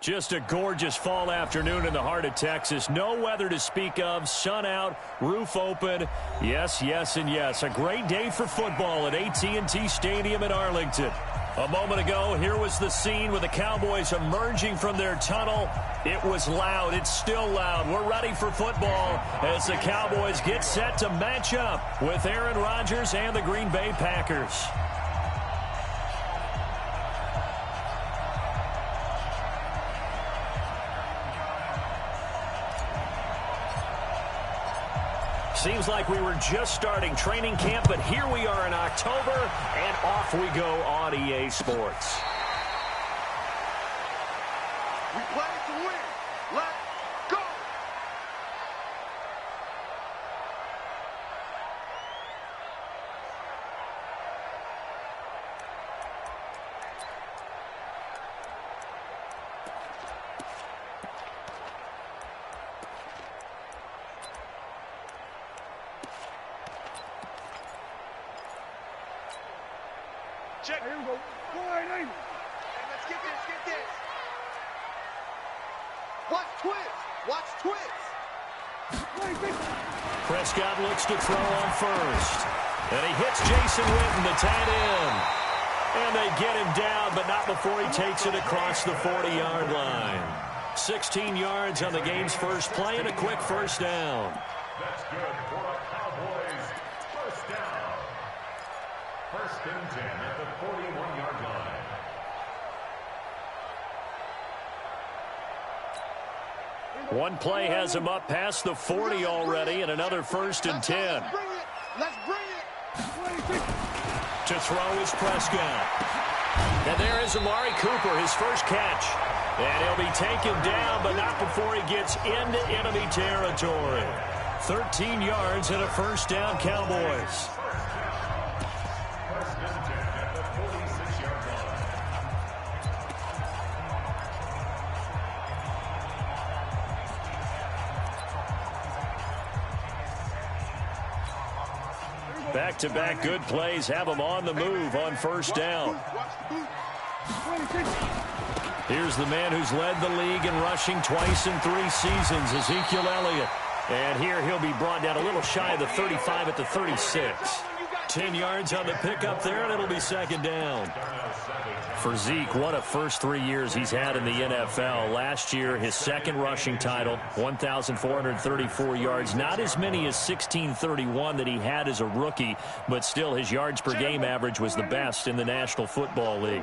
Just a gorgeous fall afternoon in the heart of Texas. No weather to speak of. Sun out, roof open. Yes, yes, and yes. A great day for football at AT&T Stadium in Arlington. A moment ago, here was the scene with the Cowboys emerging from their tunnel. It was loud. It's still loud. We're ready for football as the Cowboys get set to match up with Aaron Rodgers and the Green Bay Packers. Seems like we were just starting training camp, but here we are in October, and off we go on EA Sports. We play to win. Let's go! Check. Here we go. Hey, let's get this, Watch twist. Prescott looks to throw on first. And he hits Jason Witten, the tight end. And they get him down, but not before he takes it across the 40-yard line. 16 yards on the game's first play and a quick first down. That's good for a Cowboys first down. First and 10 at the 41-yard line. One play has him up past the 40 already, and another first and 10. Let's bring it. To throw is Prescott. And there is Amari Cooper, his first catch. And he'll be taken down, but not before he gets into enemy territory. 13 yards and a first down, Cowboys. Back-to-back good plays have him on the move on first down. Here's the man who's led the league in rushing twice in 3 seasons, Ezekiel Elliott. And here he'll be brought down a little shy of the 35 at the 36. 10 yards on the pickup there, and it'll be second down. For Zeke, what a first 3 years he's had in the NFL. Last year, his second rushing title, 1,434 yards. Not as many as 1,631 that he had as a rookie, but still his yards per game average was the best in the National Football League.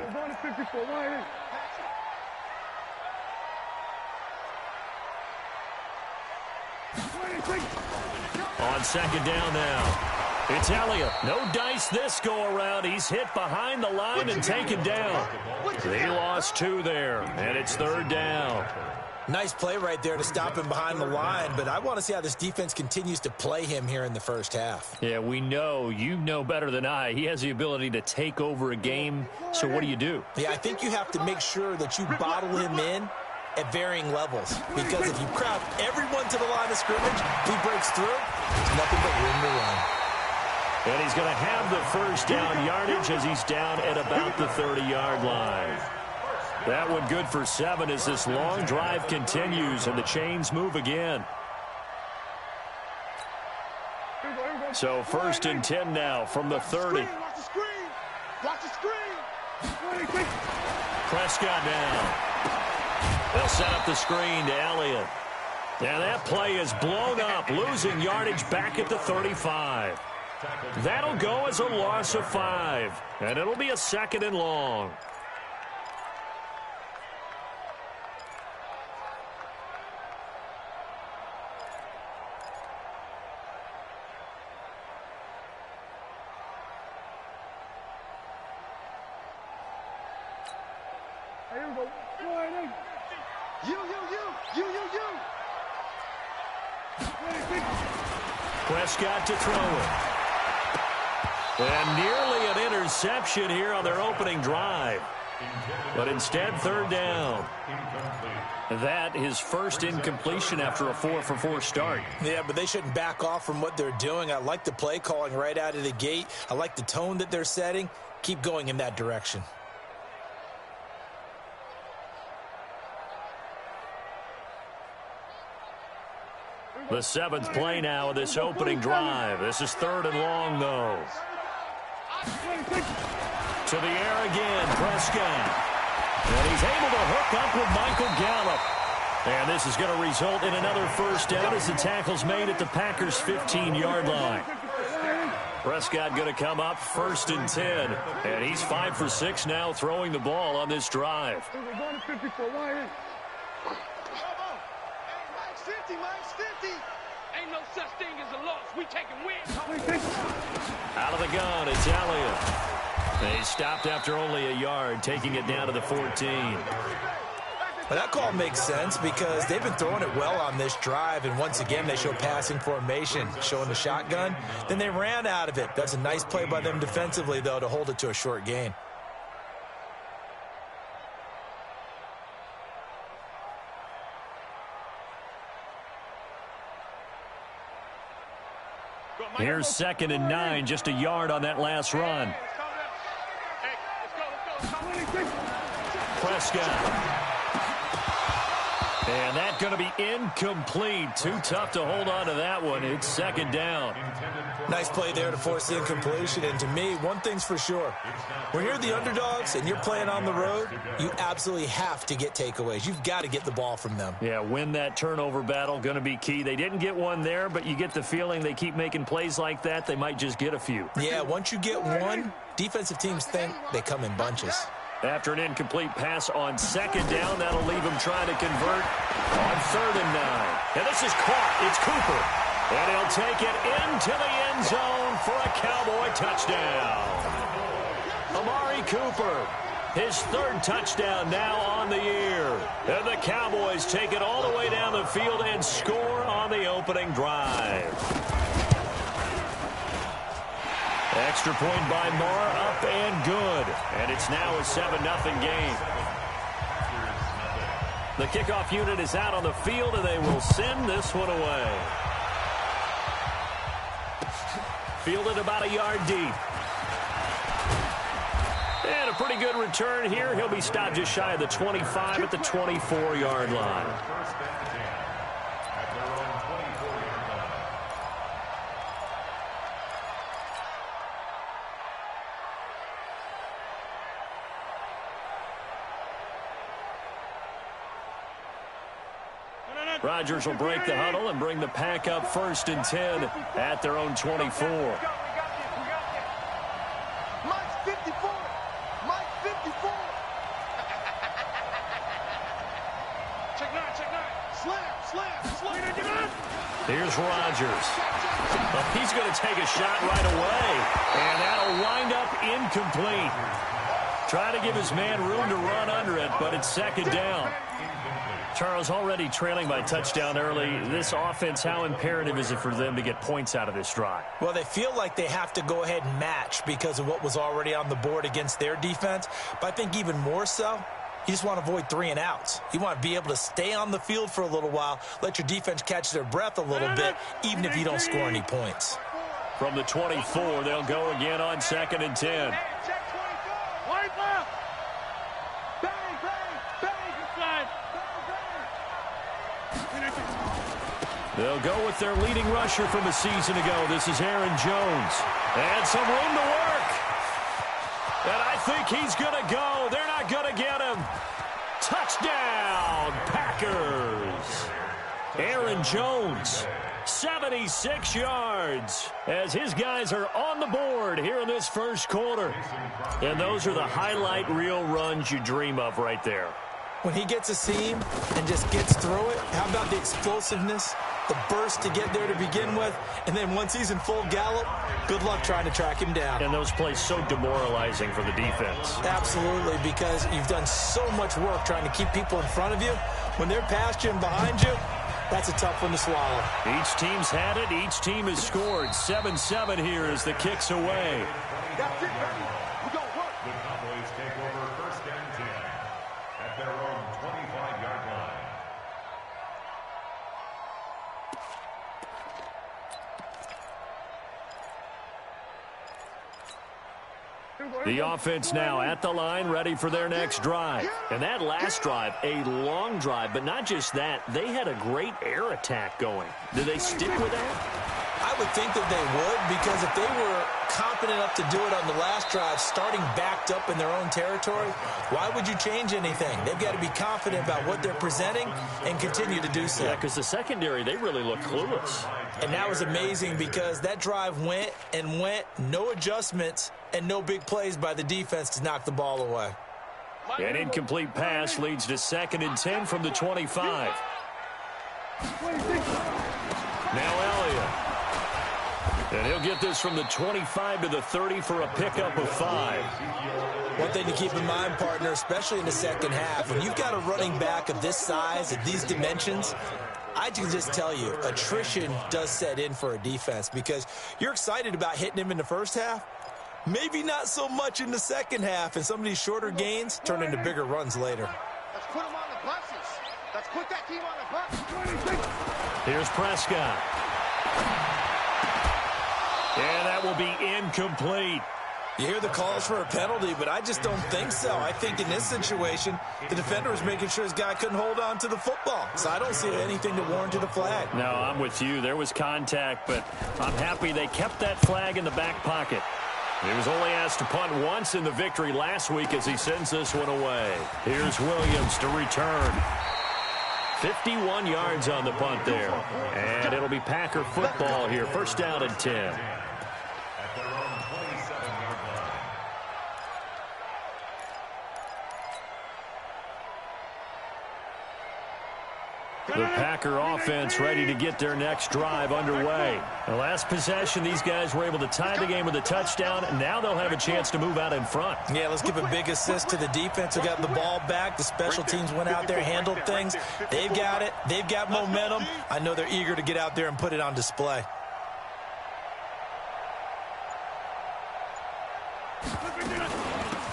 On second down now. It's Elliott. No dice this go-around. He's hit behind the line and taken down. They lost 2 there, and it's third down. Nice play right there to stop him behind the line, but I want to see how this defense continues to play him here in the first half. Yeah, we know. You know better than I. He has the ability to take over a game, so what do? Yeah, I think you have to make sure that you bottle him in at varying levels, because if you crowd everyone to the line of scrimmage, he breaks through, there's nothing but room to run. And he's going to have the first down yardage as he's down at about the 30-yard line. That one good for 7 as this long drive continues and the chains move again. So first and 10 now from the 30. Watch the screen. Prescott now. They'll set up the screen to Elliott. And that play is blown up, losing yardage back at the 35. That'll go as a loss of 5, and it'll be a second and long. Prescott to throw it. And nearly an interception here on their opening drive. But instead, third down. That his first incompletion after a 4-for-4 start. Yeah, but they shouldn't back off from what they're doing. I like the play calling right out of the gate. I like the tone that they're setting. Keep going in that direction. The 7th play now of this opening drive. This is 3rd and long, though. To the air again, Prescott. And he's able to hook up with Michael Gallup. And this is going to result in another first down as the tackle's made at the Packers' 15-yard line. Prescott going to come up 1st and 10. And he's 5 for 6 now throwing the ball on this drive. Mine's 50. Ain't no such thing as a loss. We taking wins. Out of the gun, it's Elliott. They stopped after only a yard, taking it down to the 14. Well, that call makes sense because they've been throwing it well on this drive, and once again they show passing formation, showing the shotgun. Then they ran out of it. That's a nice play by them defensively, though, to hold it to a short gain. Here's 2nd and 9, just a yard on that last run. Prescott. And that's going to be incomplete. Too tough to hold on to that one. It's 2nd down. Nice play there to force the incompletion. And to me, one thing's for sure. When you're the underdogs and you're playing on the road, you absolutely have to get takeaways. You've got to get the ball from them. Yeah, win that turnover battle, going to be key. They didn't get one there, but you get the feeling they keep making plays like that, they might just get a few. Yeah, once you get one, defensive teams think they come in bunches. After an incomplete pass on 2nd down, that'll leave him trying to convert on 3rd and 9. And this is caught. It's Cooper. And he'll take it into the end zone for a Cowboy touchdown. Amari Cooper, his 3rd touchdown now on the year. And the Cowboys take it all the way down the field and score on the opening drive. Extra point by Moore, up and good. And it's now a 7-0 game. The kickoff unit is out on the field, and they will send this one away. Fielded about a yard deep. And a pretty good return here. He'll be stopped just shy of the 25 at the 24-yard line. Rodgers will break the huddle and bring the pack up 1st and 10 at their own 24. Mike's 54. Mike's 54. Check 9, check 9. Slam. Here's Rodgers. Well, he's going to take a shot right away, and that'll wind up incomplete. Trying to give his man room to run under it, but it's 2nd down. Charles, already trailing by touchdown early. This offense, how imperative is it for them to get points out of this drive? Well, they feel like they have to go ahead and match because of what was already on the board against their defense. But I think even more so, you just want to avoid 3 and outs. You want to be able to stay on the field for a little while, let your defense catch their breath a little bit, even if you don't score any points. From the 24, they'll go again on 2nd and 10. They'll go with their leading rusher from a season ago. This is Aaron Jones. And some room to work. And I think he's going to go. They're not going to get him. Touchdown, Packers. Aaron Jones, 76 yards, as his guys are on the board here in this first quarter. And those are the highlight reel runs you dream of right there. When he gets a seam and just gets through it, how about the explosiveness, the burst to get there to begin with, and then once he's in full gallop, good luck trying to track him down. And those plays so demoralizing for the defense. Absolutely, because you've done so much work trying to keep people in front of you. When they're past you and behind you, that's a tough one to swallow. Each team's had it. Each team has scored. 7-7 here as the kick's away. That's it, baby. We go work. The Cowboys take over 1st and 10 at their own 25-yard line. The offense now at the line, ready for their next drive. And that last drive, a long drive, but not just that. They had a great air attack going. Do they stick with that? I would think that they would, because if they were confident enough to do it on the last drive, starting backed up in their own territory, why would you change anything? They've got to be confident about what they're presenting and continue to do so. Yeah, because the secondary, they really look clueless. And that was amazing because that drive went and went, no adjustments and no big plays by the defense to knock the ball away. An incomplete pass leads to 2nd and 10 from the 25. Now Elliott. And he'll get this from the 25 to the 30 for a pickup of 5. One thing to keep in mind, partner, especially in the second half, when you've got a running back of this size, of these dimensions, I can just tell you, attrition does set in for a defense because you're excited about hitting him in the first half. Maybe not so much in the second half, and some of these shorter gains turn into bigger runs later. Let's put them on the buses. Let's put that team on the bus. Here's Prescott. And that will be incomplete. You hear the calls for a penalty, but I just don't think so. I think in this situation, the defender was making sure his guy couldn't hold on to the football. So I don't see anything to warrant a flag. No, I'm with you. There was contact, but I'm happy they kept that flag in the back pocket. He was only asked to punt once in the victory last week as he sends this one away. Here's Williams to return. 51 yards on the punt there. And it'll be Packer football here. 1st down and 10. The Packer offense ready to get their next drive underway. The last possession, these guys were able to tie the game with a touchdown, and now they'll have a chance to move out in front. Yeah, let's give a big assist to the defense who got the ball back. The special teams went out there, handled things. They've got it. They've got momentum. I know they're eager to get out there and put it on display.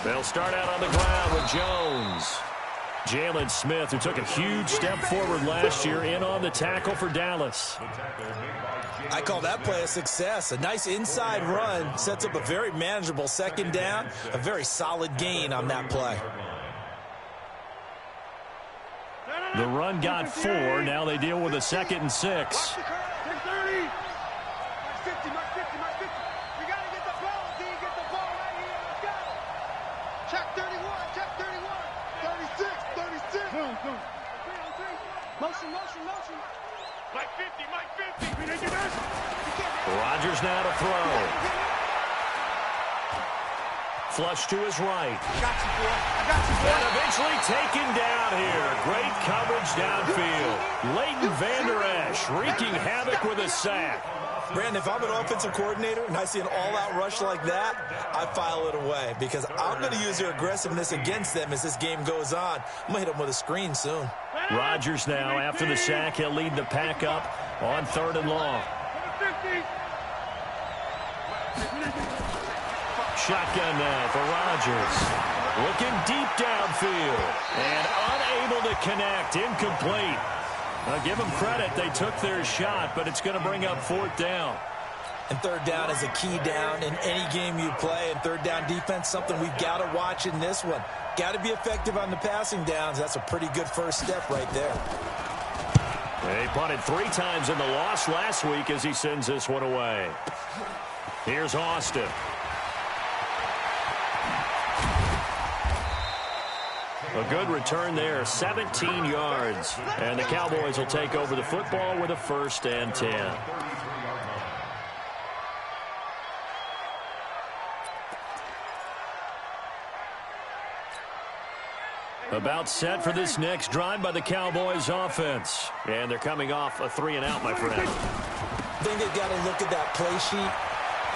They'll start out on the ground with Jones. Jalen Smith, who took a huge step forward last year, in on the tackle for Dallas. I call that play a success. A nice inside run sets up a very manageable 2nd down, a very solid gain on that play. The run got 4. Now they deal with a 2nd and 6. Rodgers now to throw. Flush to his right. And eventually taken down here. Great coverage downfield. Leighton Vander Esch wreaking havoc with a sack. Brandon, if I'm an offensive coordinator and I see an all-out rush like that, I file it away because I'm going to use their aggressiveness against them as this game goes on. I'm going to hit them with a screen soon. Rodgers now, after the sack, he'll lead the pack up on 3rd and long. Shotgun now for Rodgers. Looking deep downfield. And unable to connect. Incomplete. I'll give them credit. They took their shot, but it's going to bring up 4th down. And 3rd down is a key down in any game you play. And 3rd down defense, something we've got to watch in this one. Got to be effective on the passing downs. That's a pretty good first step right there. They punted 3 times in the loss last week as he sends this one away. Here's Austin. A good return there, 17 yards. And the Cowboys will take over the football with a 1st and 10. About set for this next drive by the Cowboys offense. And they're coming off a 3-and-out, my friend. I think they've got to look at that play sheet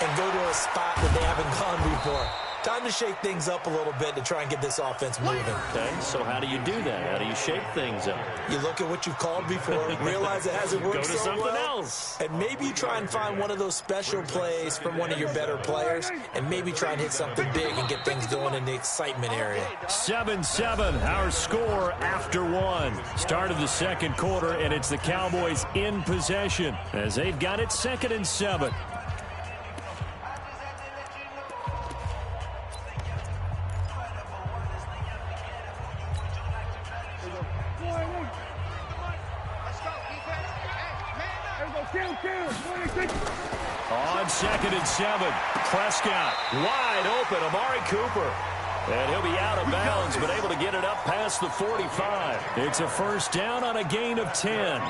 and go to a spot that they haven't gone before. Time to shake things up a little bit to try and get this offense moving. Okay, so how do you do that? How do you shake things up? You look at what you've called before, realize it hasn't worked Go to so something well, else. and maybe you try and find one of those special plays from one of your better players, and maybe try and hit something big and get things going in the excitement area. 7-7, our score after 1. Start of the 2nd quarter, and it's the Cowboys in possession as they've got it 2nd and 7. On 2nd and 7, Prescott wide open, Amari Cooper. And he'll be out of bounds, but able to get it up past the 45. It's a first down on a gain of 10.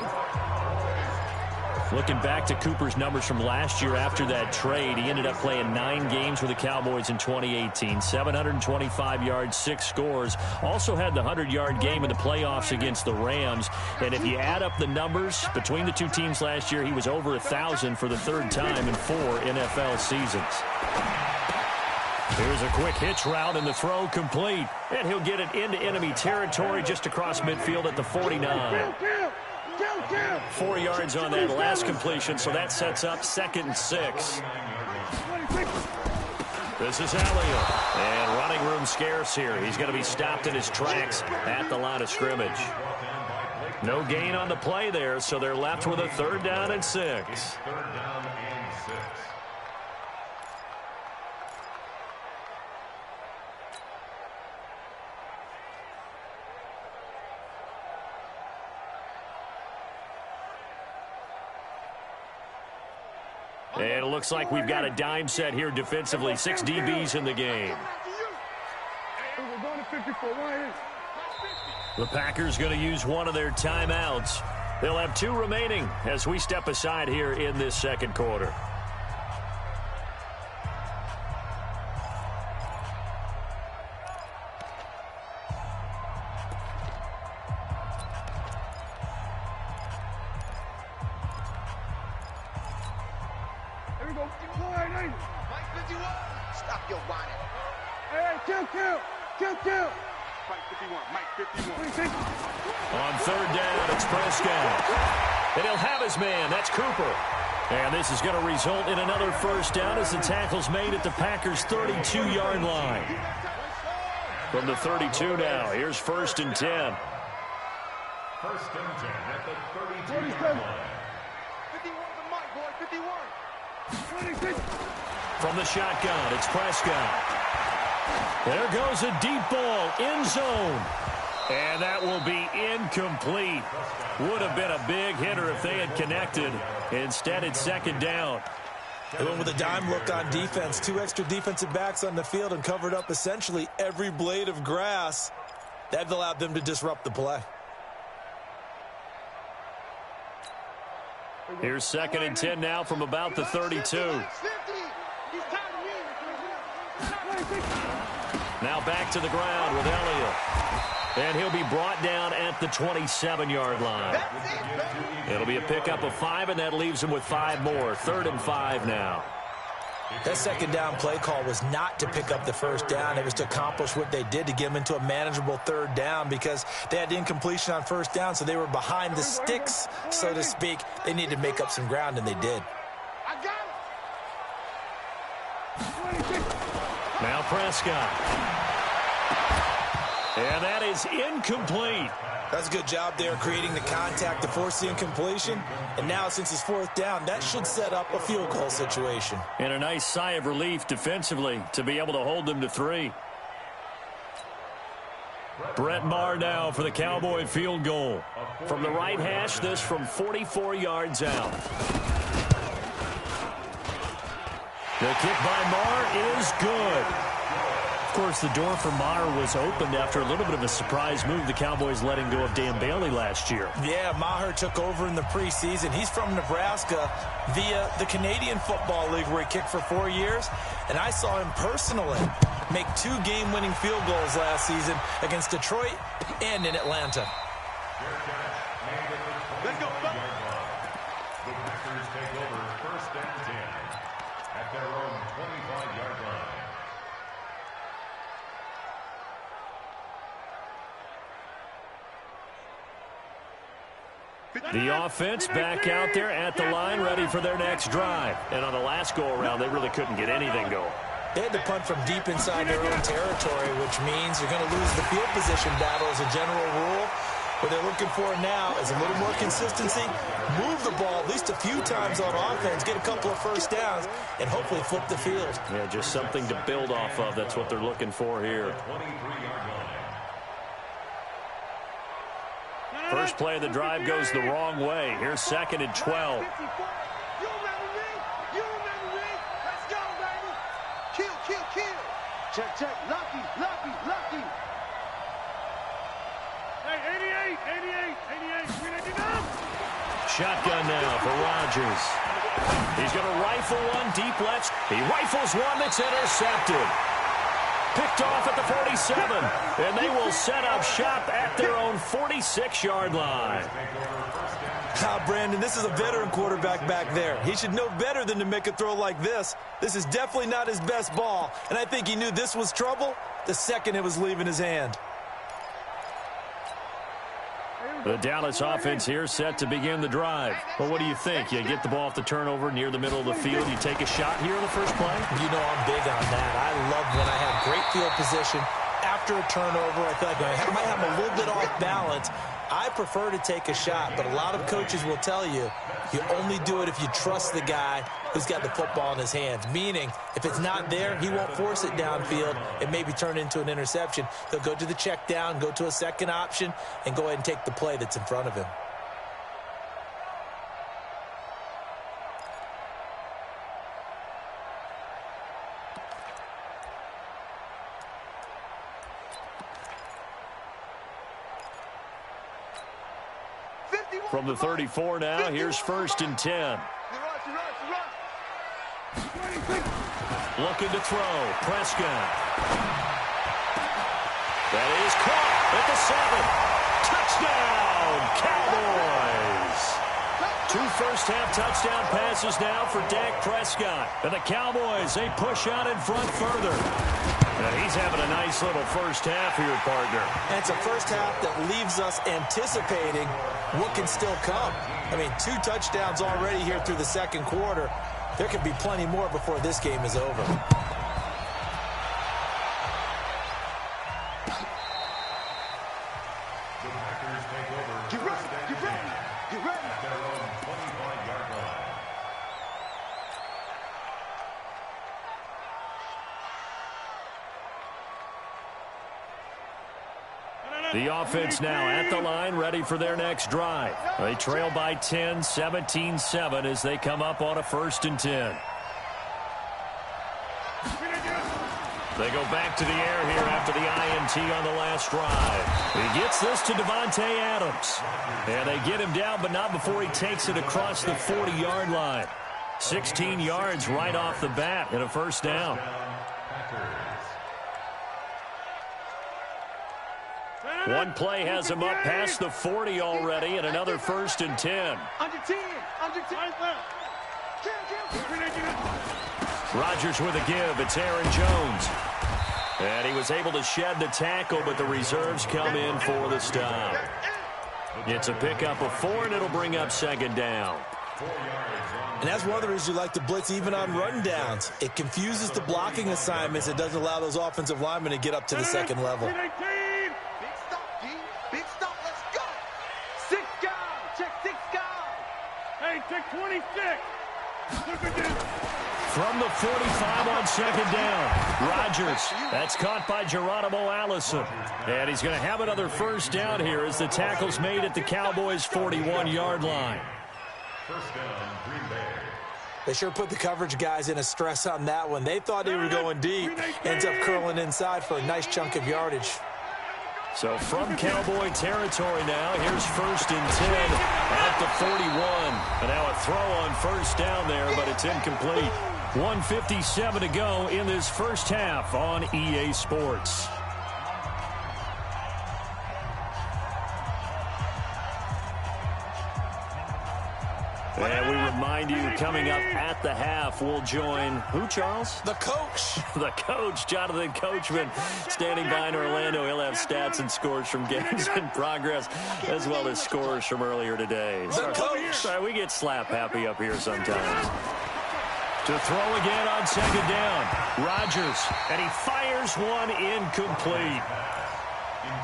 Looking back to Cooper's numbers from last year after that trade, he ended up playing 9 games with the Cowboys in 2018. 725 yards, 6 scores. Also had the 100-yard game in the playoffs against the Rams. And if you add up the numbers between the two teams last year, he was over 1,000 for the 3rd time in 4 NFL seasons. Here's a quick hitch route, and the throw complete. And he'll get it into enemy territory just across midfield at the 49. 4 yards on that last completion, so that sets up 2nd and 6. This is Elliott, and running room scarce here. He's going to be stopped in his tracks at the line of scrimmage. No gain on the play there, so they're left with a 3rd down and 6. 3rd down and 6. And it looks like we've got a dime set here defensively. 6 DBs in the game. The Packers going to use one of their timeouts. They'll have 2 remaining as we step aside here in this 2nd quarter. Stop your whining. Hey, kill. Mike 51, Mike 51. On 3rd down, it's Prescott. And he'll have his man. That's Cooper. And this is going to result in another first down as the tackle's made at the Packers' 32-yard line. From the 32 now, here's 1st and 10. 1st and 10 at the 32-yard line. 51 to Mike, boy, 51. From the shotgun, it's Prescott. There goes a deep ball, end zone. And that will be incomplete. Would have been a big hitter if they had connected. Instead, it's 2nd down. They went with a dime look on defense. 2 extra defensive backs on the field and covered up essentially every blade of grass. That allowed them to disrupt the play. Here's 2nd and 10 now from about the 32. Now back to the ground with Elliott. And he'll be brought down at the 27-yard line. It'll be a pickup of 5, and that leaves him with 5 more. 3rd and 5 now. That 2nd down play call was not to pick up the 1st down. It was to accomplish what they did, to get them into a manageable 3rd down, because they had incompletion on 1st down, so they were behind the sticks, so to speak. They needed to make up some ground, and they did. Now Prescott. And that is incomplete. That's a good job there, creating the contact to force the incompletion. And now, since it's 4th down, that should set up a field goal situation. And a nice sigh of relief defensively to be able to hold them to 3. Brett Maher now for the Cowboy field goal. From the right hash, this from 44 yards out. The kick by Maher is good. Of course, the door for Maher was opened after a little bit of a surprise move. The Cowboys letting go of Dan Bailey last year. Yeah, Maher took over in the preseason. He's from Nebraska via the Canadian Football League, where he kicked for 4 years. And I saw him personally make 2 game-winning field goals last season against Detroit and in Atlanta. Let's go. The Packers take over 1st and 10 at their own 25-yard line. The offense back out there at the line, ready for their next drive. And on the last go-around, they really couldn't get anything going. They had to punt from deep inside their own territory, which means you're going to lose the field position battle as a general rule. What they're looking for now is a little more consistency, move the ball at least a few times on offense, get a couple of first downs, and hopefully flip the field. Yeah, just something to build off of. That's what they're looking for here. First play of the drive goes the wrong way. Here's 2nd and 12. You remember me? You remember me? Let's go, baby. Kill, kill, kill. Check, check. Lucky, lucky, lucky. Hey, 88, 88, 88. Shotgun now for Rodgers. He's going to rifle one deep left. He rifles one that's intercepted. Picked off at the 47. And they will set up shop at their own 46-yard line. Brandon, this is a veteran quarterback back there. He should know better than to make a throw like this. This is definitely not his best ball. And I think he knew this was trouble the second it was leaving his hand. The Dallas offense here set to begin the drive. Well, what do you think? You get the ball off the turnover near the middle of the field. You take a shot here in the first play? You know I'm big on that. I love when I have great field position. After a turnover, I feel like I might have a little bit off balance. I prefer to take a shot, but a lot of coaches will tell you, you only do it if you trust the guy who's got the football in his hands. Meaning, if it's not there, he won't force it downfield and maybe turn it into an interception. He'll go to the check down, go to a second option, and go ahead and take the play that's in front of him. From the 34 now, here's 1st and 10. Looking to throw. Prescott. That is caught at the 7. Touchdown, Cowboys. 2 first-half touchdown passes now for Dak Prescott. And the Cowboys, they push out in front further. And he's having a nice little first half here, partner. And it's a first half that leaves us anticipating what can still come. I mean, 2 touchdowns already here through the second quarter. There could be plenty more before this game is over. The offense now at the line, ready for their next drive. They trail by 10, 17-7 as they come up on a 1st and 10. They go back to the air here after the INT on the last drive. He gets this to Devontae Adams. And they get him down, but not before he takes it across the 40-yard line. 16 yards right off the bat and a first down. One play has him up past the 40 already, and another 1st and 10. Under 10. Under 10. Rodgers with a give. It's Aaron Jones. And he was able to shed the tackle, but the reserves come in for the stop. It's a pickup of 4, and it'll bring up 2nd down. And that's one of the reasons you like to blitz even on rundowns. It confuses the blocking assignments. It doesn't allow those offensive linemen to get up to the second level. Check 26. From the 45 on 2nd down. Rodgers. That's caught by Geronimo Allison. And he's going to have another first down here as the tackle's made at the Cowboys' 41-yard line. First down, Green Bay. They sure put the coverage guys in a stress on that one. They thought they were going deep. Ends up curling inside for a nice chunk of yardage. So from Cowboy territory now, here's 1st and 10 at the 41. And now a throw on first down there, but it's incomplete. 1:57 to go in this first half on EA Sports. And we remind you, coming up at the half, we'll join who, Charles? The coach. The coach, Jonathan Coachman, standing by in Orlando. He'll have stats and scores from games in progress, as well as scores from earlier today. Sorry, we get slap happy up here sometimes. To throw again on 2nd down. Rodgers, and he fires one incomplete.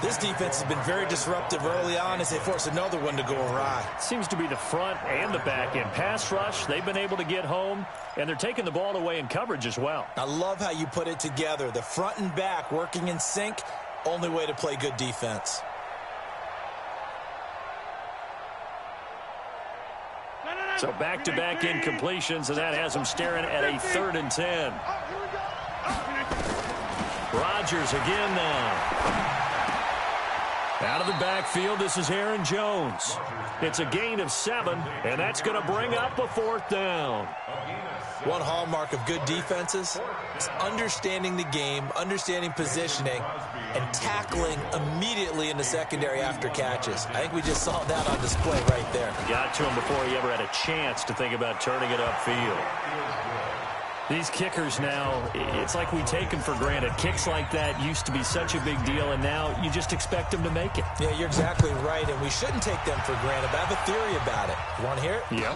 This defense has been very disruptive early on as they force another one to go awry. Seems to be the front and the back end. Pass rush, they've been able to get home, and they're taking the ball away in coverage as well. I love how you put it together. The front and back working in sync, only way to play good defense. So back-to-back incompletions, and that has them staring at a 3rd and 10. Rodgers again now. Out of the backfield, this is Aaron Jones. It's a gain of 7, and that's going to bring up a 4th down. One hallmark of good defenses is understanding the game, understanding positioning, and tackling immediately in the secondary after catches. I think we just saw that on display right there. Got to him before he ever had a chance to think about turning it upfield. These kickers now, it's like we take them for granted. Kicks like that used to be such a big deal, and now you just expect them to make it. Yeah, you're exactly right, and we shouldn't take them for granted. But I have a theory about it. You want to hear it? Yep.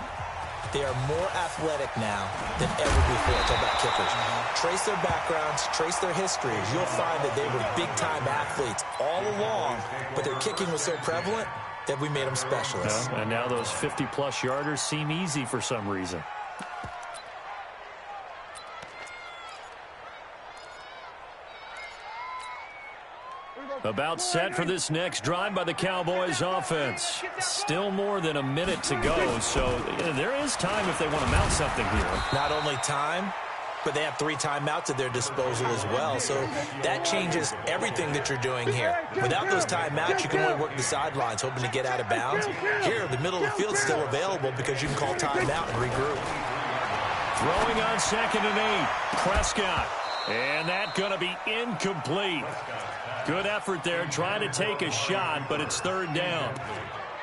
They are more athletic now than ever before. Talk about kickers. Trace their backgrounds, trace their histories. You'll find that they were big-time athletes all along, but their kicking was so prevalent that we made them specialists. Yeah, and now those 50-plus yarders seem easy for some reason. About set for this next drive by the Cowboys offense. Still more than a minute to go, so there is time if they want to mount something here. Not only time, but they have 3 timeouts at their disposal as well, so that changes everything that you're doing here. Without those timeouts, you can only work the sidelines, hoping to get out of bounds. Here, the middle of the field is still available because you can call timeout and regroup. Throwing on 2nd and 8, Prescott. And that's going to be incomplete. Good effort there, trying to take a shot, but it's 3rd down.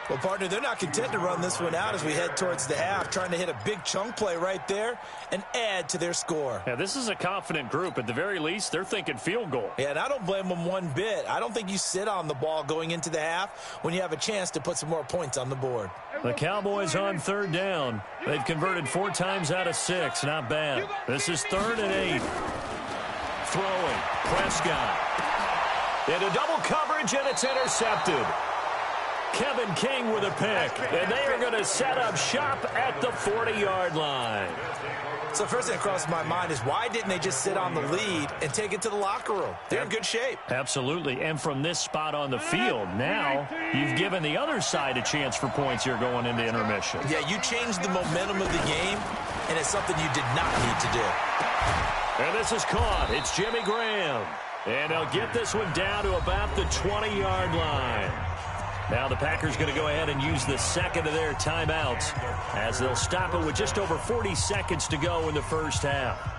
Well, partner, they're not content to run this one out as we head towards the half, trying to hit a big chunk play right there and add to their score. Yeah, this is a confident group. At the very least, they're thinking field goal. Yeah, and I don't blame them one bit. I don't think you sit on the ball going into the half when you have a chance to put some more points on the board. The Cowboys on 3rd down. They've converted 4 times out of 6. Not bad. This is 3rd and 8. Throwing. Prescott. Into double coverage, and it's intercepted. Kevin King with a pick, and they are going to set up shop at the 40-yard line. So first thing that crosses my mind is why didn't they just sit on the lead and take it to the locker room? They're in good shape. Absolutely, and from this spot on the field, now you've given the other side a chance for points here going into intermission. Yeah, you changed the momentum of the game, and it's something you did not need to do. And this is caught. It's Jimmy Graham. And they'll get this one down to about the 20-yard line. Now the Packers going to go ahead and use the 2nd of their timeouts as they'll stop it with just over 40 seconds to go in the first half.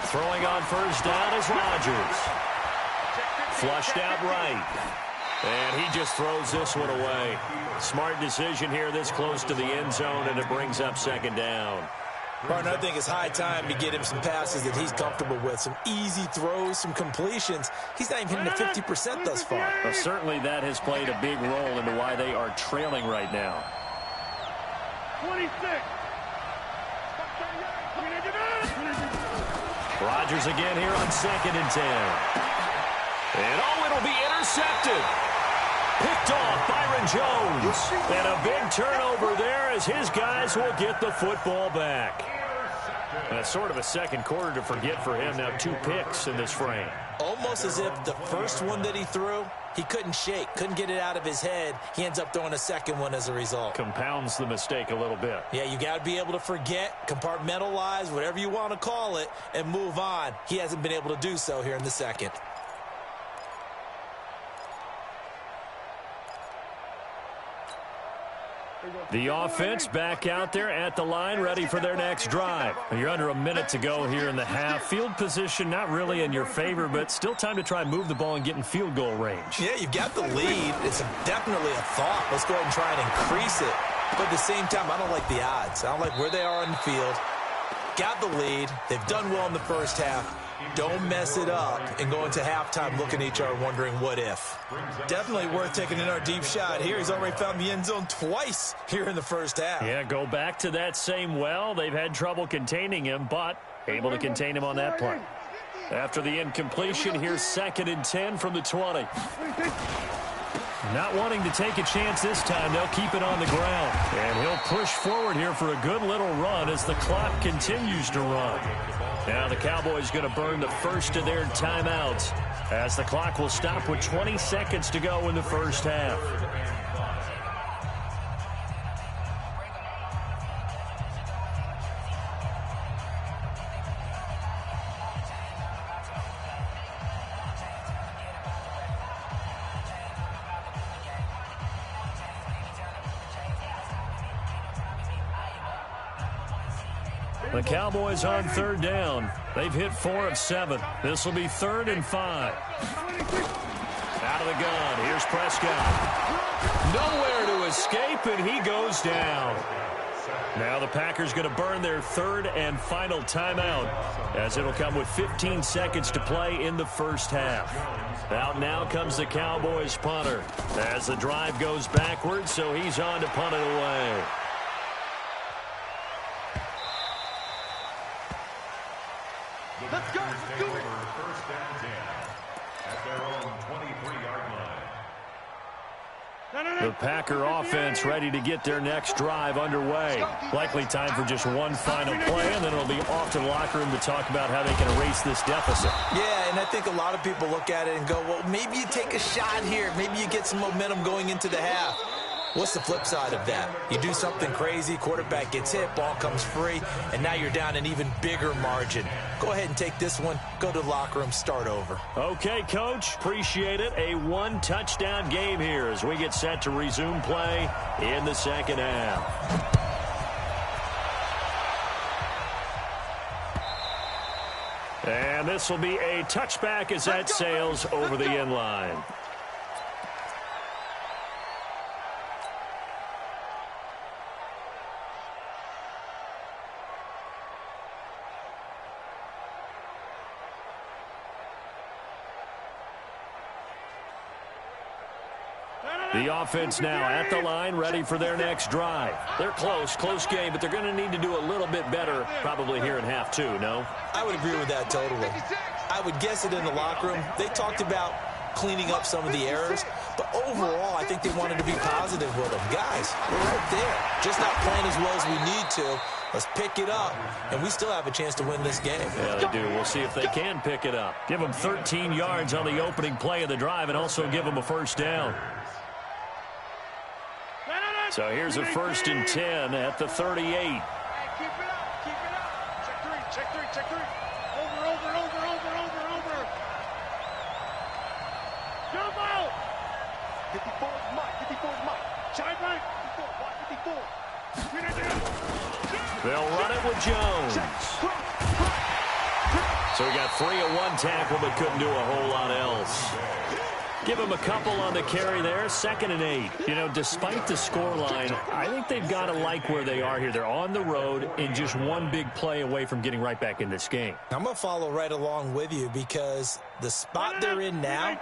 Throwing on 1st down is Rodgers. Flushed out right. And he just throws this one away. Smart decision here this close to the end zone, and it brings up 2nd down. Partner, I think it's high time to get him some passes that he's comfortable with. Some easy throws, some completions. He's not even hitting the 50% thus far. Well, certainly that has played a big role into why they are trailing right now. 26. Rodgers again here on 2nd and 10. And it'll be intercepted. Picked off Byron Jones. And a big turnover there as his guys will get the football back. That's sort of a second quarter to forget for him. Now 2 picks in this frame. Almost as if the first one that he threw, he couldn't shake, couldn't get it out of his head. He ends up throwing a second one as a result. Compounds the mistake a little bit. Yeah, you got to be able to forget, compartmentalize, whatever you want to call it, and move on. He hasn't been able to do so here in the second. The offense back out there at the line, ready for their next drive. You're under a minute to go here in the half. Field position not really in your favor, but still time to try and move the ball and get in field goal range. Yeah, you've got the lead. It's definitely a thought. Let's go ahead and try and increase it. But at the same time, I don't like the odds. I don't like where they are on the field. Got the lead. They've done well in the first half. Don't mess it up and go into halftime looking at each other wondering what if. Definitely worth taking in our deep shot here. He's already found the end zone twice here in the first half. Yeah, go back to that same well. They've had trouble containing him, but able to contain him on that play. After the incompletion, here's 2nd and 10 from the 20. Not wanting to take a chance this time, they'll keep it on the ground. And he'll push forward here for a good little run as the clock continues to run. Now the Cowboys going to burn the first of their timeouts as the clock will stop with 20 seconds to go in the first half. The Cowboys on 3rd down. They've hit 4 of 7. This will be 3rd and 5. Out of the gun. Here's Prescott. Nowhere to escape, and he goes down. Now the Packers going to burn their 3rd and final timeout as it'll come with 15 seconds to play in the first half. Out now comes the Cowboys punter as the drive goes backwards, so he's on to punt it away. Let's go. Let's do it. 1st and 10 at their own 23-yard line. The Packer offense ready to get their next drive underway. Likely time for just one final play, and then it'll be off to the locker room to talk about how they can erase this deficit. Yeah, and I think a lot of people look at it and go, well, maybe you take a shot here. Maybe you get some momentum going into the half. What's the flip side of that? You do something crazy, quarterback gets hit, ball comes free, and now you're down an even bigger margin. Go ahead and take this one, go to the locker room, start over. Okay, Coach, appreciate it. A 1-touchdown game here as we get set to resume play in the second half. And this will be a touchback as that sails over the end line. The offense now at the line, ready for their next drive. They're close game, but they're going to need to do a little bit better probably here in half 2, no? I would agree with that totally. I would guess it in the locker room. They talked about cleaning up some of the errors, but overall, I think they wanted to be positive with them. Guys, we're right there. Just not playing as well as we need to. Let's pick it up, and we still have a chance to win this game. Yeah, they do. We'll see if they can pick it up. Give them 13 yards on the opening play of the drive and also give them a first down. So here's a 1st and 10 at the 38. Keep it up. Check three. Over. Jump out. 54 is Mike. Shine right. 54. They'll run it with Jones. So he got 3 at 1 tackle, but couldn't do a whole lot else. Give him a couple on the carry there, 2nd and 8. You know, despite the scoreline, I think they've got to like where they are here. They're on the road and just one big play away from getting right back in this game. I'm going to follow right along with you because the spot they're in now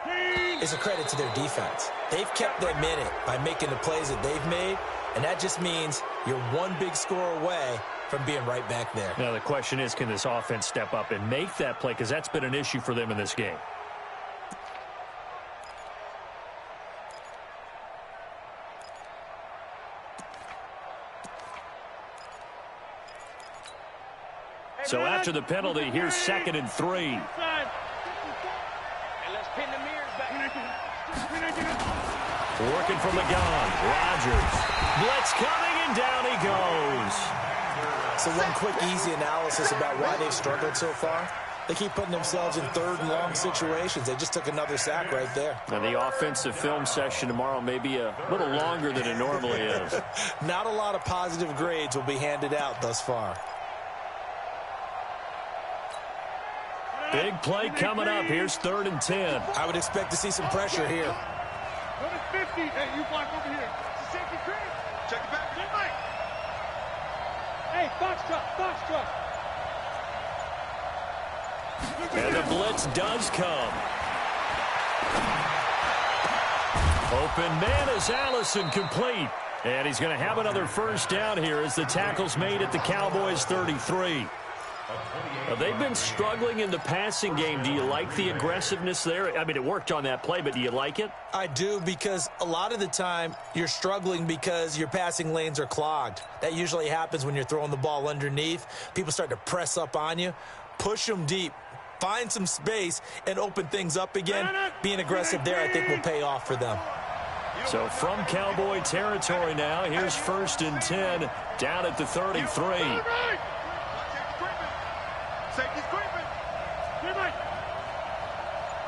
is a credit to their defense. They've kept them in it by making the plays that they've made, and that just means you're one big score away from being right back there. Now, the question is, can this offense step up and make that play? Because that's been an issue for them in this game. So after the penalty, here's 2nd and 3. And let's pin the mirrors back. Working from the gun, Rodgers. Blitz coming, and down he goes. So one quick, easy analysis about why they've struggled so far. They keep putting themselves in 3rd and long situations. They just took another sack right there. Now, the offensive film session tomorrow may be a little longer than it normally is. Not a lot of positive grades will be handed out thus far. Big play coming up. Here's 3rd and 10. I would expect to see some pressure here. Number 50. Hey, you block over here. It's a safety cream. Check it back. Get Mike. Hey, box truck. And the blitz does come. Open man is Allison, complete. And he's going to have another first down here as the tackle's made at the Cowboys 33. They've been struggling in the passing game. Do you like the aggressiveness there? I mean, it worked on that play, but do you like it? I do, because a lot of the time you're struggling because your passing lanes are clogged. That usually happens when you're throwing the ball underneath. People start to press up on you. Push them deep. Find some space and open things up again. Being aggressive there, I think, will pay off for them. So from Cowboy territory now, here's 1st and 10 down at the 33. Safety's creeping.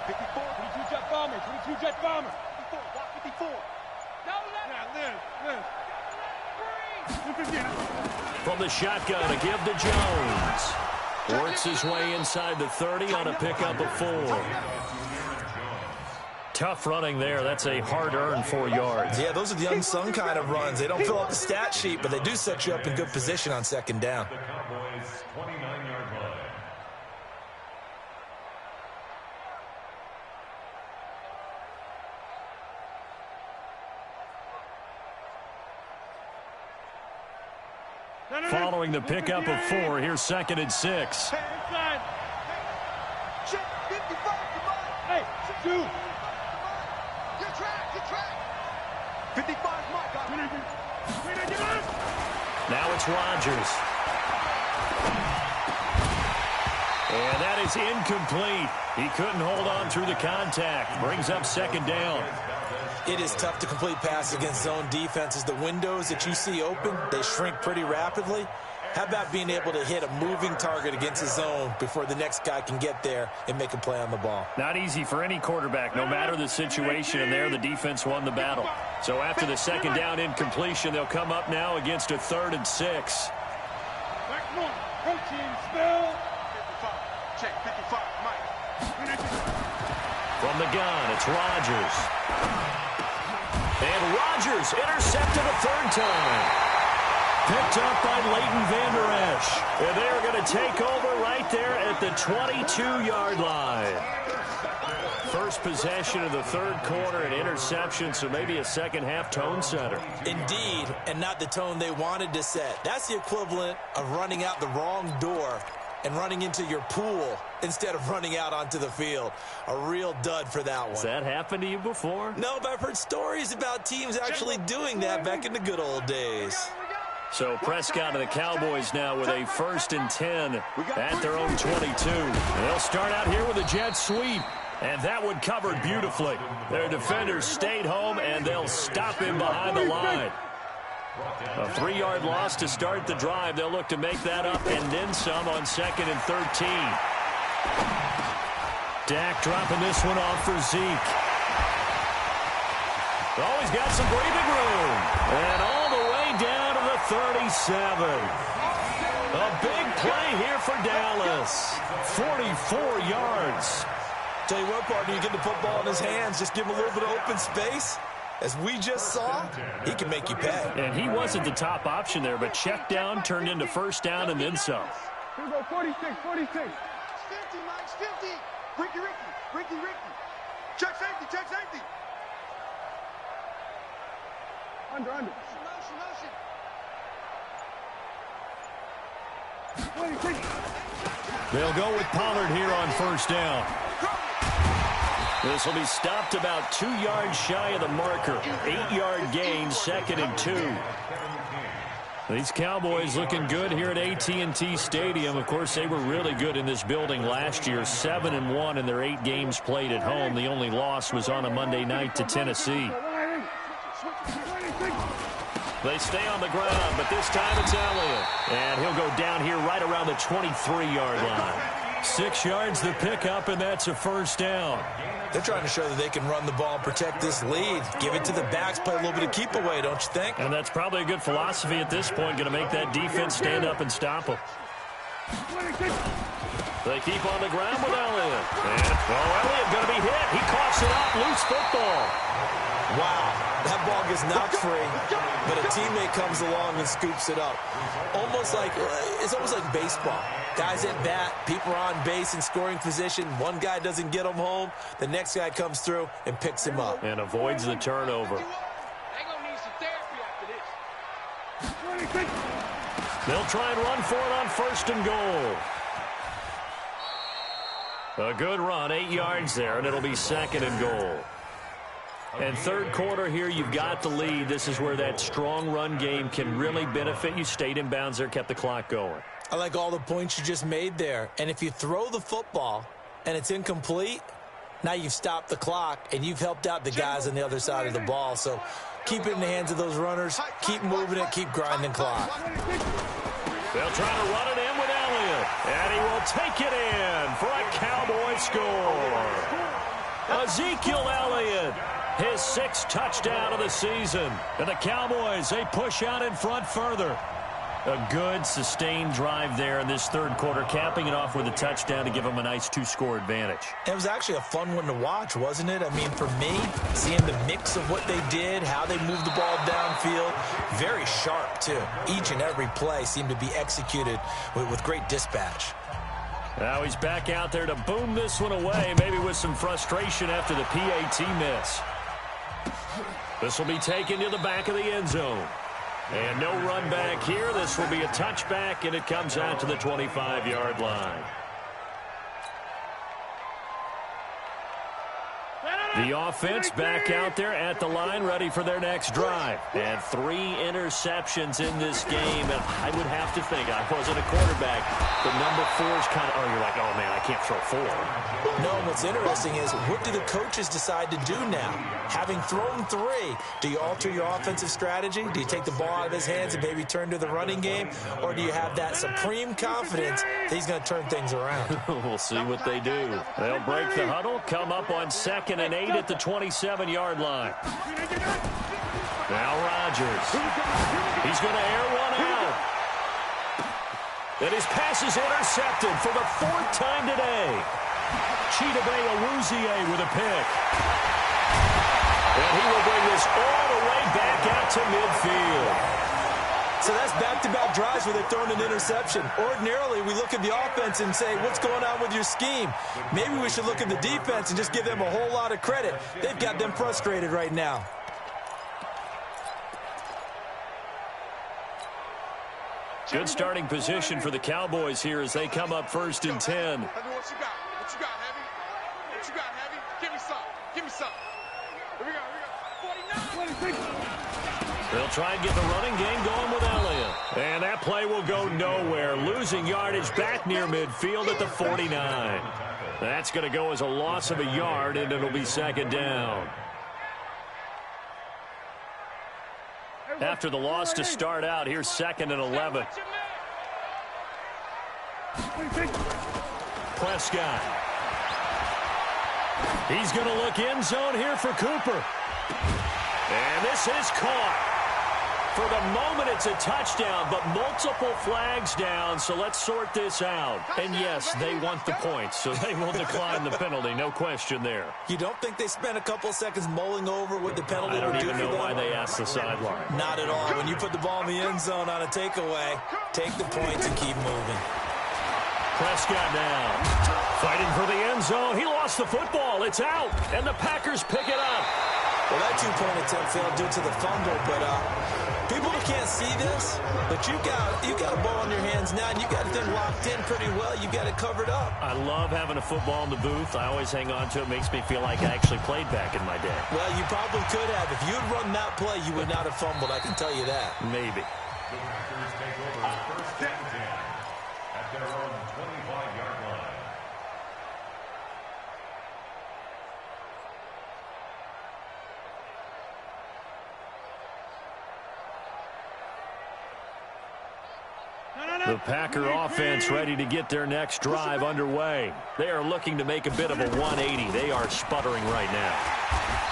54. 22 jet bomber. 22 jet bomber. 54. Block 54. From the shotgun, a give to Jones. Works his way inside the 30 on a pickup of 4. Tough running there. That's a hard-earned 4 yards. Yeah, those are the unsung kind of runs. They don't fill out the stat sheet, but they do set you up in good position on 2nd down. The Cowboys' 29-yard line. Following the pickup of 4, here's 2nd and 6. Check 55. Hey, 2. Your track. 55 Mike. Now it's Rodgers. And that is incomplete. He couldn't hold on through the contact. Brings up 2nd down. It is tough to complete passes against zone defenses. The windows that you see open, they shrink pretty rapidly. How about being able to hit a moving target against a zone before the next guy can get there and make a play on the ball? Not easy for any quarterback, no matter the situation, and there the defense won the battle. So after the 2nd down incompletion, they'll come up now against a 3rd and 6. Protein spell. 55. Check 55 Mike. From the gun, it's Rodgers. And Rodgers intercepted a 3rd time. Picked up by Leighton Vander Esch. And they're going to take over right there at the 22-yard line. First possession of the 3rd quarter, an interception, so maybe a second-half tone setter. Indeed, and not the tone they wanted to set. That's the equivalent of running out the wrong door and running into your pool instead of running out onto the field. A real dud for that one. Has that happened to you before? No, but I've heard stories about teams actually doing that back in the good old days. So Prescott and the Cowboys now with a 1st and 10 at their own 22. They'll start out here with a jet sweep. And that one covered beautifully. Their defenders stayed home, and they'll stop him behind the line. A 3-yard loss to start the drive. They'll look to make that up and then some on 2nd and 13. Dak dropping this one off for Zeke. Oh, he's got some breathing room. And all the way down to the 37. A big play here for Dallas. 44 yards. Tell you what, partner, you get the football in his hands, just give him a little bit of open space. As we just saw, he can make you pay. And he wasn't the top option there, but check down turned into 1st down and then some. Here we go, 46. 50, Mike, 50. Ricky. Check safety. Under. Motion. They'll go with Pollard here on 1st down. This will be stopped about 2 yards shy of the marker. 8-yard gain, 2nd and 2. These Cowboys looking good here at AT&T Stadium. Of course, they were really good in this building last year. 7-1 in their 8 games played at home. The only loss was on a Monday night to Tennessee. They stay on the ground, but this time it's Elliott. And he'll go down here right around the 23-yard line. 6 yards the pickup, and that's a 1st down. They're trying to show that they can run the ball and protect this lead. Give it to the backs, play a little bit of keep away, don't you think? And that's probably a good philosophy at this point, going to make that defense stand up and stop them. They keep on the ground with Elliott. And, Elliott going to be hit. He coughs it up, loose football. Wow, that ball gets knocked free, but a teammate comes along and scoops it up. It's almost like baseball. Guys at bat, people are on base in scoring position. One guy doesn't get him home. The next guy comes through and picks him up. And avoids the turnover. They're going to need some therapy after this. They'll try and run for it on 1st and goal. A good run, 8 yards there, and it'll be 2nd and goal. And third quarter here, you've got the lead. This is where that strong run game can really benefit you. Stayed in bounds there, kept the clock going. I like all the points you just made there. And if you throw the football and it's incomplete, now you've stopped the clock and you've helped out the guys on the other side of the ball. So keep it in the hands of those runners. Keep moving it. Keep grinding clock. They'll try to run it in with Elliott. And he will take it in for a Cowboy score. Ezekiel Elliott, his 6th touchdown of the season. And the Cowboys, they push out in front further. A good, sustained drive there in this third quarter, capping it off with a touchdown to give them a nice 2-score advantage. It was actually a fun one to watch, wasn't it? I mean, for me, seeing the mix of what they did, how they moved the ball downfield, very sharp, too. Each and every play seemed to be executed with great dispatch. Now he's back out there to boom this one away, maybe with some frustration after the PAT miss. This will be taken to the back of the end zone. And no run back here. This will be a touchback, and it comes out to the 25-yard line. The offense back out there at the line, ready for their next drive. And 3 interceptions in this game. And I would have to think, I wasn't a quarterback, but number 4 is kind of, you're like, oh, man, I can't throw 4. No, what's interesting is, what do the coaches decide to do now? Having thrown 3, do you alter your offensive strategy? Do you take the ball out of his hands and maybe turn to the running game? Or do you have that supreme confidence that he's going to turn things around? We'll see what they do. They'll break the huddle, come up on 2nd and 8 at the 27-yard line. Now Rodgers. He's going to air one out. And his pass is intercepted for the 4th time today. Chidobe Awuzie with a pick. And he will bring this all the way back out to midfield. So that's back-to-back drives where they've thrown an interception. Ordinarily, we look at the offense and say, what's going on with your scheme? Maybe we should look at the defense and just give them a whole lot of credit. They've got them frustrated right now. Good starting position for the Cowboys here as they come up 1st and 10. Heavy, what you got? What you got, Heavy? What you got, Heavy? Give me some. Give me some. Here we go. 49. They'll try and get the running game going with Elliott. And that play will go nowhere. Losing yardage back near midfield at the 49. That's going to go as a loss of a yard, and it'll be 2nd down. After the loss to start out, here's 2nd and 11. Prescott. He's going to look end zone here for Cooper. And this is caught. For the moment, it's a touchdown, but multiple flags down, so let's sort this out. And yes, they want the points, so they will decline the penalty, no question there. You don't think they spent a couple of seconds mulling over what the penalty would do for them? I don't even know why they asked the sideline. Not at all. When you put the ball in the end zone on a takeaway, take the points and keep moving. Prescott now. Fighting for the end zone. He lost the football. It's out, and the Packers pick it up. Well, that 2-point attempt failed due to the fumble, but people can't see this, but you got a ball in your hands now, and you got the thing locked in pretty well. You got it covered up. I love having a football in the booth. I always hang on to it. Makes me feel like I actually played back in my day. Well, you probably could have. If you had run that play, you would not have fumbled. I can tell you that. Maybe. The Packers take over 1st and 10 at their own 25-yard line. The Packer offense ready to get their next drive underway. They are looking to make a bit of a 180. They are sputtering right now.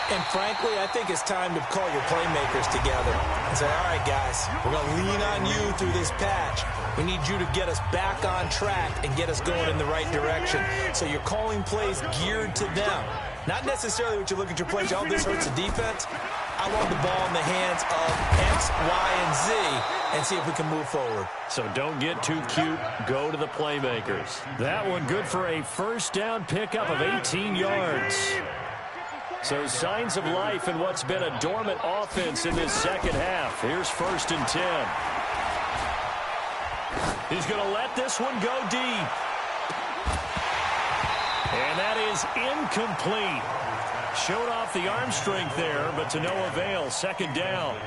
And frankly, I think it's time to call your playmakers together and say, all right, guys, we're going to lean on you through this patch. We need you to get us back on track and get us going in the right direction. So you're calling plays geared to them. Not necessarily what you look at your plays, oh, this hurts the defense. I want the ball in the hands of X, Y, and Z and see if we can move forward. So don't get too cute. Go to the playmakers. That one good for a 1st down pickup of 18 yards. So signs of life in what's been a dormant offense in this 2nd half. Here's 1st and 10. He's going to let this one go deep. And that is incomplete. Showed off the arm strength there, but to no avail. Second down.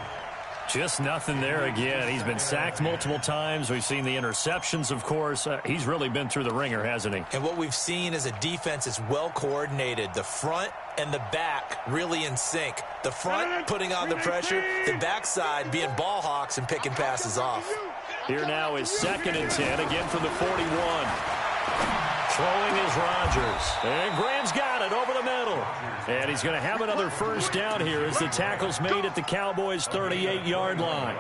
Just nothing there again. He's been sacked multiple times. We've seen the interceptions, of course. He's really been through the ringer, hasn't he? And what we've seen is a defense that's well coordinated. The front and the back really in sync. The front putting on the pressure, the backside being ball hawks and picking passes off. Here now is 2nd and 10, again from the 41. Throwing is Rodgers. And Graham's got it over the middle. And he's going to have another first down here as the tackle's made at the Cowboys' 38-yard line.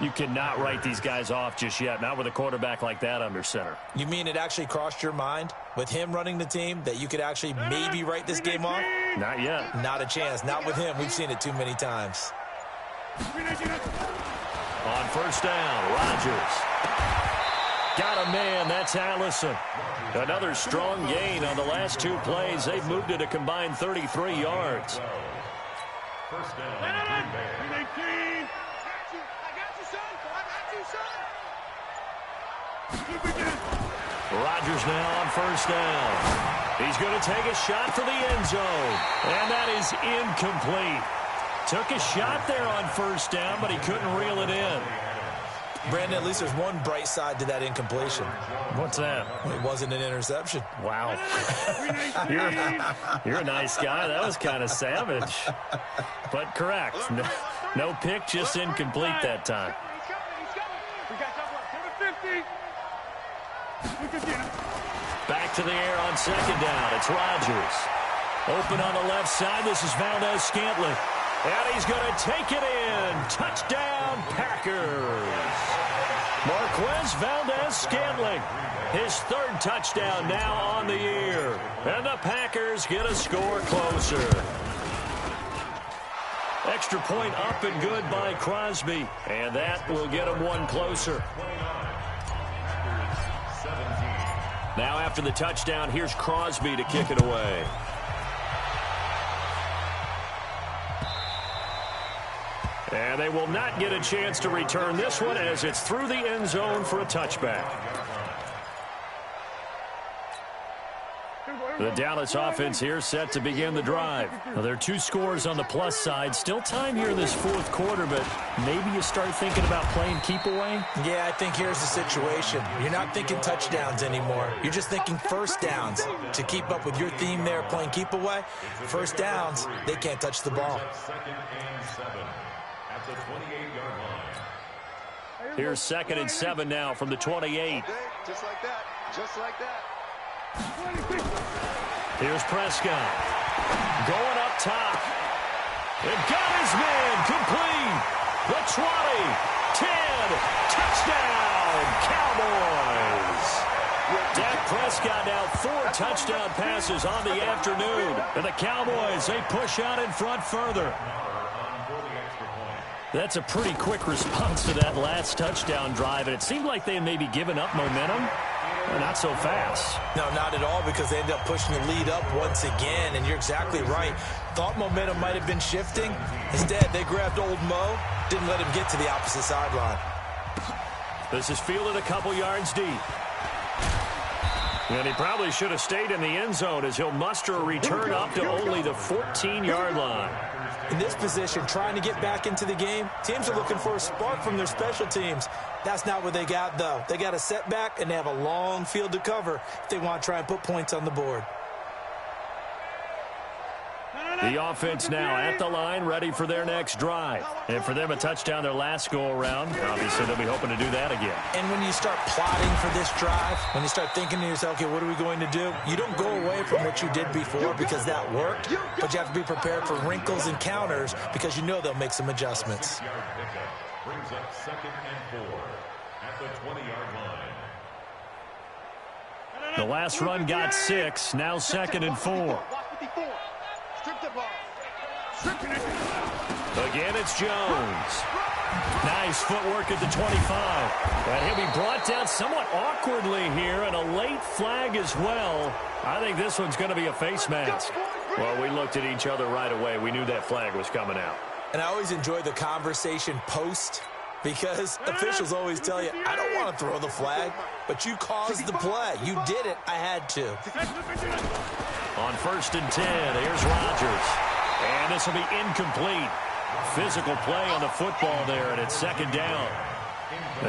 You cannot write these guys off just yet, not with a quarterback like that under center. You mean it actually crossed your mind with him running the team that you could actually maybe write this game off? Not yet. Not a chance. Not with him. We've seen it too many times. On first down, Rodgers. Got a man, that's Allison. Another strong gain on the last 2 plays. They've moved it a combined 33 yards. First down. I got you, son. Rodgers now on first down. He's going to take a shot for the end zone. And that is incomplete. Took a shot there on first down, but he couldn't reel it in. Brandon, at least there's one bright side to that incompletion. What's that? It wasn't an interception. Wow. You're a nice guy. That was kind of savage. But correct. No pick, just incomplete that time. Back to the air on second down. It's Rodgers. Open on the left side. This is Valdes-Scantling. And he's going to take it in. Touchdown, Packers. Marquez Valdes-Scantling. His 3rd touchdown now on the year. And the Packers get a score closer. Extra point up and good by Crosby. And that will get him 1 closer. Now after the touchdown, here's Crosby to kick it away. And they will not get a chance to return this one as it's through the end zone for a touchback. The Dallas offense here set to begin the drive. Now, there are 2 scores on the plus side. Still time here in this 4th quarter, but maybe you start thinking about playing keep away? Yeah, I think here's the situation. You're not thinking touchdowns anymore. You're just thinking first downs. To keep up with your theme there, playing keep away, first downs, they can't touch the ball. 2nd and 7 at the 28-yard line. Here's 2nd and 7 now from the 28. Just like that. Just like that. Here's Prescott. Going up top. And got his man complete. The 20, 10, touchdown, Cowboys. Dak Prescott now 4 touchdown passes on the afternoon. And the Cowboys, they push out in front further. That's a pretty quick response to that last touchdown drive. And it seemed like they had maybe given up momentum. Not so fast. No, not at all, because they ended up pushing the lead up once again, and you're exactly right. Thought momentum might have been shifting. Instead, they grabbed old Mo, didn't let him get to the opposite sideline. This is fielded a couple yards deep. And he probably should have stayed in the end zone as he'll muster a return up to only the 14-yard line. In this position, trying to get back into the game, teams are looking for a spark from their special teams. That's not what they got, though. They got a setback, and they have a long field to cover if they want to try and put points on the board. The offense now at the line, ready for their next drive. And for them, a touchdown their last go-around. Obviously, they'll be hoping to do that again. And when you start plotting for this drive, when you start thinking to yourself, okay, what are we going to do? You don't go away from what you did before because that worked, but you have to be prepared for wrinkles and counters because you know they'll make some adjustments. Brings up 2nd and 4 at the 20-yard line. The last run got 6, now 2nd and 4. Again, it's Jones. Nice footwork at the 25. And he'll be brought down somewhat awkwardly here, and a late flag as well. I think this one's going to be a face mask. Well, we looked at each other right away. We knew that flag was coming out. And I always enjoy the conversation post because officials always tell you, I don't want to throw the flag, but you caused the play. You did it. I had to. On 1st and 10, here's Rodgers. And this will be incomplete. Physical play on the football there, and it's 2nd down.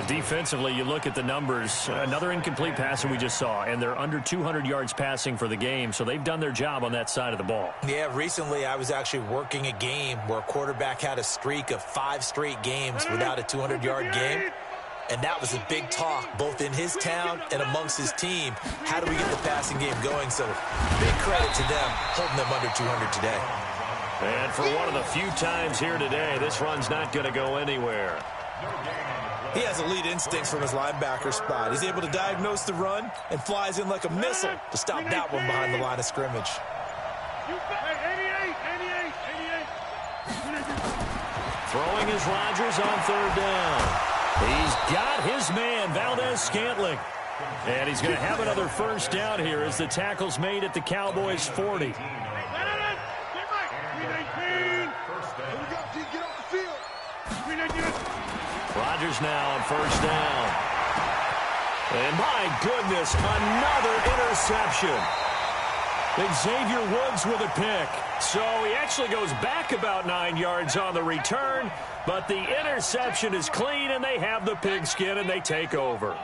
Defensively, you look at the numbers. Another incomplete pass that we just saw, and they're under 200 yards passing for the game, so they've done their job on that side of the ball. Yeah, recently I was actually working a game where a quarterback had a streak of 5 straight games without a 200-yard game, and that was a big talk, both in his town and amongst his team. How do we get the passing game going? So big credit to them holding them under 200 today. And for one of the few times here today, this run's not going to go anywhere. He has elite instincts from his linebacker spot. He's able to diagnose the run and flies in like a missile to stop that one behind the line of scrimmage. Throwing is Rodgers on 3rd down. He's got his man, Valdez-Scantling. And he's going to have another 1st down here as the tackle's made at the Cowboys' 40. Rodgers now on 1st down. And my goodness, another interception. Xavier Woods with a pick. So he actually goes back about 9 yards on the return, but the interception is clean, and they have the pigskin, and they take over.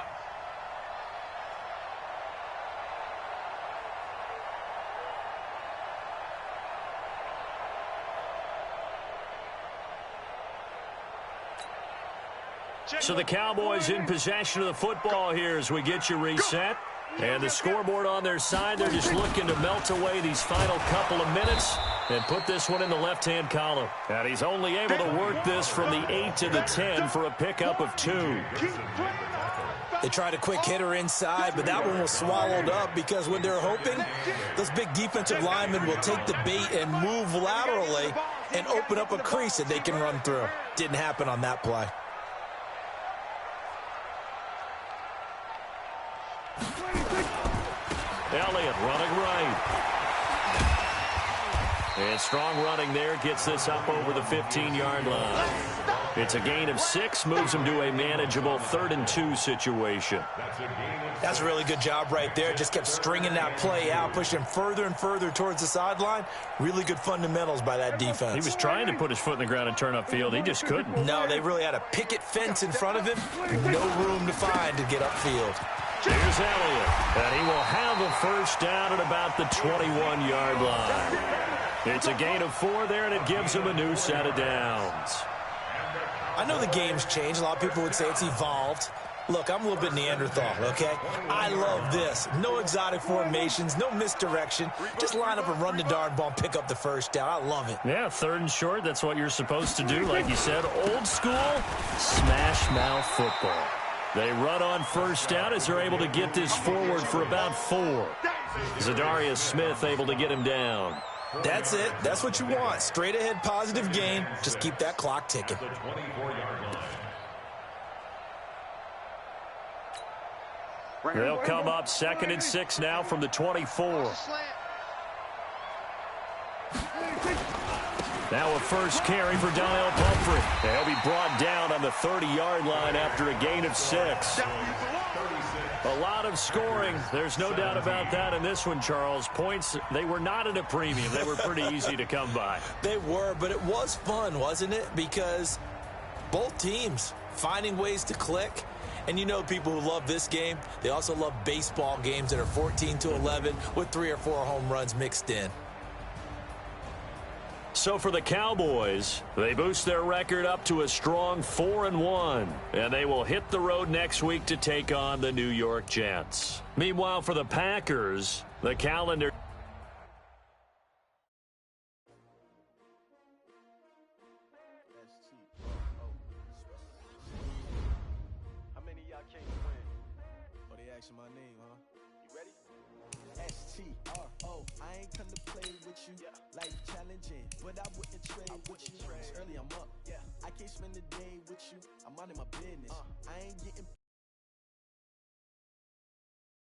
So the Cowboys in possession of the football here as we get you reset. And the scoreboard on their side, they're just looking to melt away these final couple of minutes and put this one in the left-hand column. And he's only able to work this from the 8 to the 10 for a pickup of 2. They tried a quick hitter inside, but that one was swallowed up because when they're hoping, those big defensive linemen will take the bait and move laterally and open up a crease that they can run through. Didn't happen on that play. Elliott running right. And strong running there gets this up over the 15-yard line. It's a gain of 6, moves him to a manageable 3rd and 2 situation. That's a really good job right there. Just kept stringing that play out, pushing him further and further towards the sideline. Really good fundamentals by that defense. He was trying to put his foot in the ground and turn upfield. He just couldn't. No, they really had a picket fence in front of him. No room to find to get upfield. Here's Elliott, and he will have a 1st down at about the 21-yard line. It's a gain of 4 there, and it gives him a new set of downs. I know the game's changed. A lot of people would say it's evolved. Look, I'm a little bit Neanderthal, okay? I love this. No exotic formations, no misdirection. Just line up and run the darn ball and pick up the 1st down. I love it. Yeah, 3rd and short, that's what you're supposed to do. Like you said, old school, smash mouth football. They run on 1st down as they're able to get this forward for about 4. Zadarius Smith able to get him down. That's it. That's what you want. Straight ahead positive gain. Just keep that clock ticking. They'll come up 2nd and 6 now from the 24. Now a 1st carry for Donnell Pumphrey. They'll be brought down on the 30-yard line after a gain of 6. A lot of scoring. There's no doubt about that in this one, Charles. Points, they were not at a premium. They were pretty easy to come by. They were, but it was fun, wasn't it? Because both teams finding ways to click. And you know people who love this game, they also love baseball games that are 14-11 with 3 or 4 home runs mixed in. So for the Cowboys, they boost their record up to a strong 4-1, and they will hit the road next week to take on the New York Jets. Meanwhile, for the Packers, the calendar. How many of y'all came to win? Oh, they asking my name, huh? You ready? S-T-R-O. I ain't come to play with you. Life challenging, but I wouldn't trade with you. It's early, I'm up. I can't spend the day with you. I'm minding my business. I ain't getting